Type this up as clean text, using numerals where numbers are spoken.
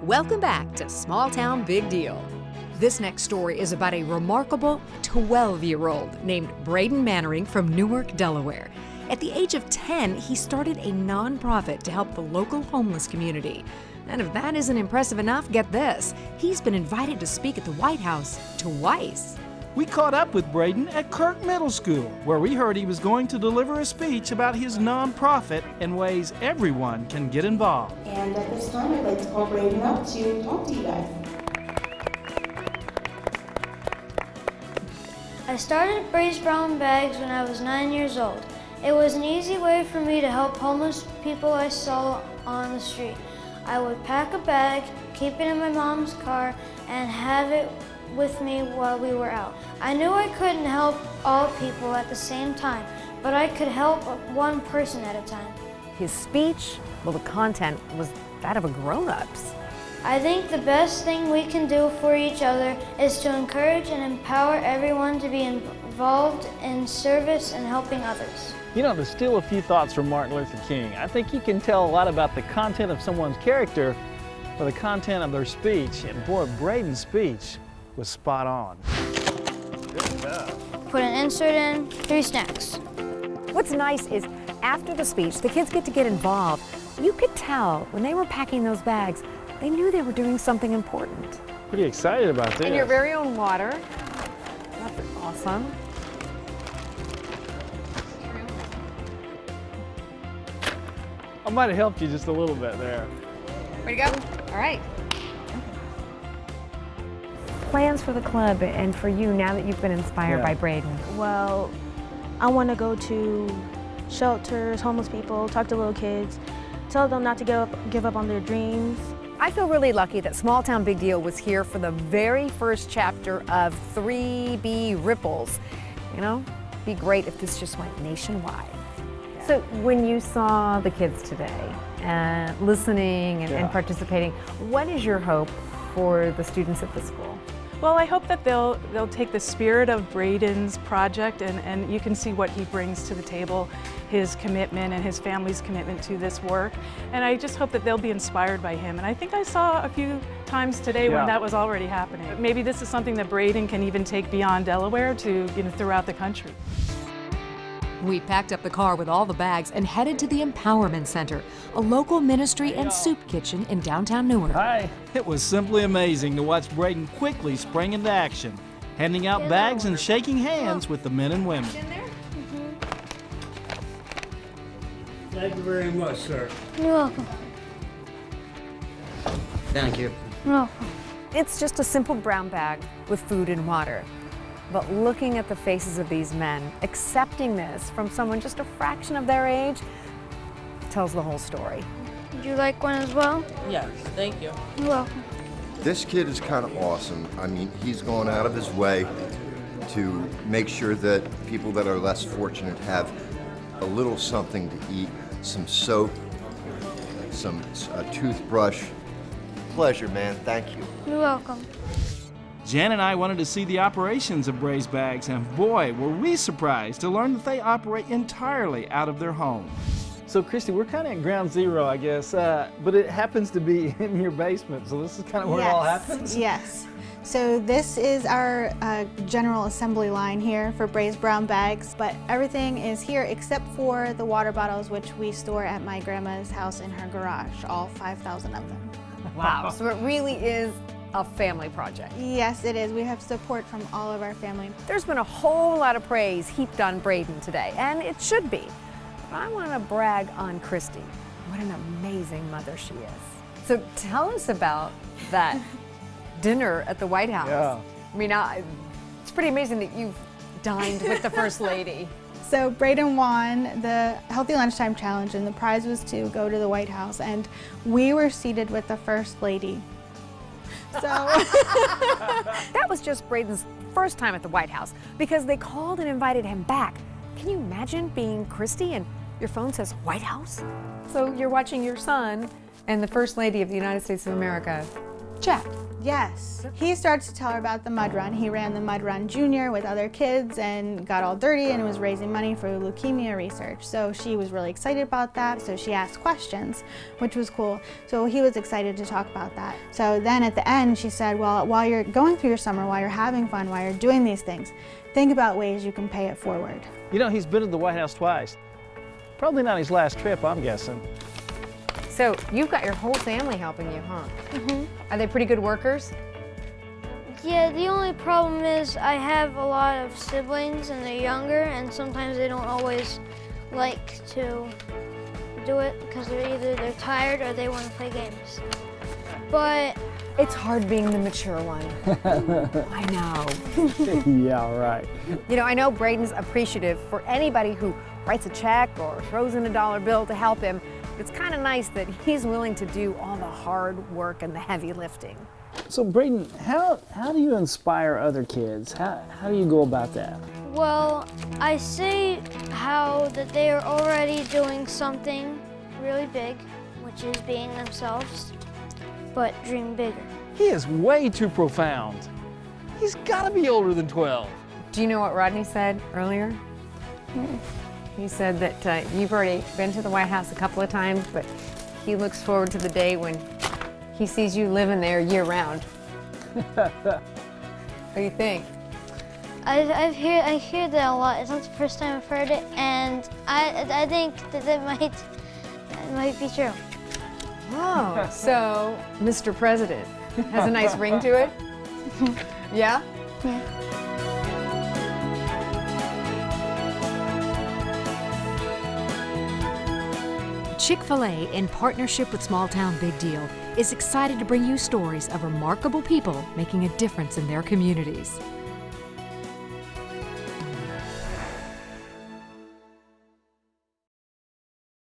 Welcome back to Small Town Big Deal. This next story is about a remarkable 12-year-old named Braden Mannering from Newark, Delaware. At the age of 10, he started a nonprofit to help the local homeless community. And if that isn't impressive enough, get this. He's been invited to speak at the White House twice. We caught up with Braden at Kirk Middle School, where we heard he was going to deliver a speech about his nonprofit and ways everyone can get involved. And at this time, I'd like to call Braden up to talk to you guys. I started Brae's Brown Bags when I was 9 years old. It was an easy way for me to help homeless people I saw on the street. I would pack a bag, keep it in my mom's car, and have it with me while we were out. I knew I couldn't help all people at the same time, but I could help one person at a time. His speech, well, the content was that of a grown-up's. I think the best thing we can do for each other is to encourage and empower everyone to be involved in service and helping others. You know, to steal a few thoughts from Martin Luther King, I think you can tell a lot about the content of someone's character or the content of their speech. And boy, Braden's speech was spot on. Good job. Put an insert in, 3 snacks. What's nice is after the speech, the kids get to get involved. You could tell when they were packing those bags, they knew they were doing something important. Pretty excited about this. And your very own water. That's awesome. I might have helped you just a little bit there. Way to go. All right. Plans for the club and for you now that you've been inspired by Braden? Well, I want to go to shelters, homeless people, talk to little kids, tell them not to give up on their dreams. I feel really lucky that Small Town Big Deal was here for the very first chapter of 3B Ripples. You know, it'd be great if this just went nationwide. So when you saw the kids today, listening and participating, what is your hope for the students at the school? Well, I hope that they'll take the spirit of Braden's project and you can see what he brings to the table, his commitment and his family's commitment to this work. And I just hope that they'll be inspired by him. And I think I saw a few times today when that was already happening. Maybe this is something that Braden can even take beyond Delaware to, throughout the country. We packed up the car with all the bags and headed to the Empowerment Center, a local ministry and soup kitchen in downtown Newark. Hi. It was simply amazing to watch Braden quickly spring into action, handing out bags and shaking hands with the men and women. Thank you very much, sir. You're welcome. Thank you. You're welcome. It's just a simple brown bag with food and water. But looking at the faces of these men, accepting this from someone just a fraction of their age, tells the whole story. Would you like one as well? Yes, thank you. You're welcome. This kid is kind of awesome. I mean, he's going out of his way to make sure that people that are less fortunate have a little something to eat, some soap, a toothbrush. Pleasure, man. Thank you. You're welcome. Jann and I wanted to see the operations of Brae's Bags, and boy, were we surprised to learn that they operate entirely out of their home. So, Christy, we're kind of at ground zero, I guess, but it happens to be in your basement, so this is kind of where it all happens? Yes. So this is our general assembly line here for Brae's Brown Bags, but everything is here except for the water bottles, which we store at my grandma's house in her garage, all 5,000 of them. Wow, so it really is a family project. Yes, it is. We have support from all of our family. There's been a whole lot of praise heaped on Braden today, and it should be. But I want to brag on Christy. What an amazing mother she is. So tell us about that dinner at the White House. Yeah. I mean, it's pretty amazing that you've dined with the First Lady. So Braden won the Healthy Lunchtime Challenge, and the prize was to go to the White House, and we were seated with the First Lady. So that was just Braden's first time at the White House because they called and invited him back. Can you imagine being Christy and your phone says White House? So you're watching your son and the First Lady of the United States of America Jack. Yes. He starts to tell her about the mud run. He ran the mud run junior with other kids and got all dirty and was raising money for leukemia research. So she was really excited about that. So she asked questions, which was cool. So he was excited to talk about that. So then at the end, she said, well, while you're going through your summer, while you're having fun, while you're doing these things, think about ways you can pay it forward. You know, he's been to the White House twice. Probably not his last trip, I'm guessing. So you've got your whole family helping you, huh? Mm-hmm. Are they pretty good workers? Yeah, the only problem is I have a lot of siblings and they're younger, and sometimes they don't always like to do it because they're tired or they want to play games. But it's hard being the mature one. I know. Yeah, right. You know, I know Braden's appreciative for anybody who writes a check or throws in a dollar bill to help him. It's kind of nice that he's willing to do all the hard work and the heavy lifting. So Braden, how do you inspire other kids? How do you go about that? well, I say how that they are already doing something really big, which is being themselves, but dream bigger. He is way too profound. He's got to be older than 12. Do you know what Rodney said earlier? He said that you've already been to the White House a couple of times, but he looks forward to the day when he sees you living there year-round. What do you think? I hear that a lot. It's not the first time I've heard it, and I think that might be true. Oh, so Mr. President has a nice ring to it? Yeah? Yeah. Chick-fil-A, in partnership with Small Town Big Deal, is excited to bring you stories of remarkable people making a difference in their communities.